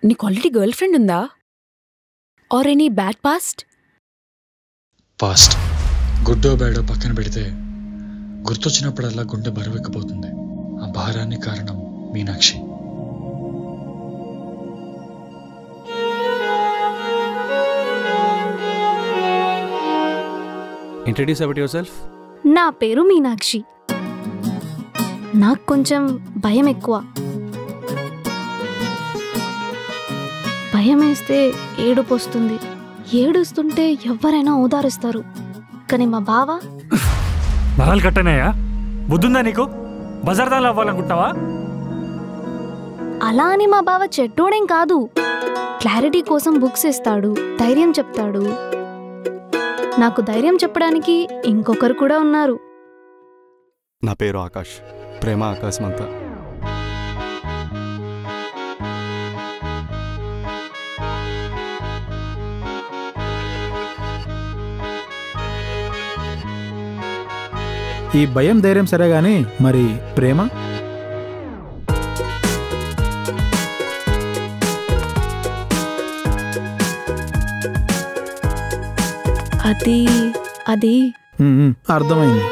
నీకు already girlfriend ఉందా? Or any bad past? Past గుడ్డో బ్యాడో పక్కన పెడితే గుర్తొచ్చినప్పుడల్లా గుండె బరువెక్కిపోతుంది. ఆ భారానికి కారణం Meenakshi. Introduce about yourself. నా పేరు మీనాక్షి. నాకు కొంచెం భయం ఎక్కువ. భయం వేస్తే ఏడుపు వస్తుంది. ఏడుస్తుంటే ఎవరైనా ఓదారుస్తారు. కానీ మా బావ నరాలు కట్టనాయా? బుద్ధుందా నీకు? బజార్దాలు అవ్వాలనుకుంటున్నావా? అలా అని మా బావ చెడ్డోడేం కాదు. క్లారిటీ కోసం బుక్స్ ఇస్తాడు, ధైర్యం చెప్తాడు. నాకు ధైర్యం చెప్పడానికి ఇంకొకరు కూడా ఉన్నారు. నా పేరు ఆకాష్. ప్రేమ ఆకాశమంతా. ఈ భయం ధైర్యం సరే గాని మరి ప్రేమ? అది అర్థమైంది.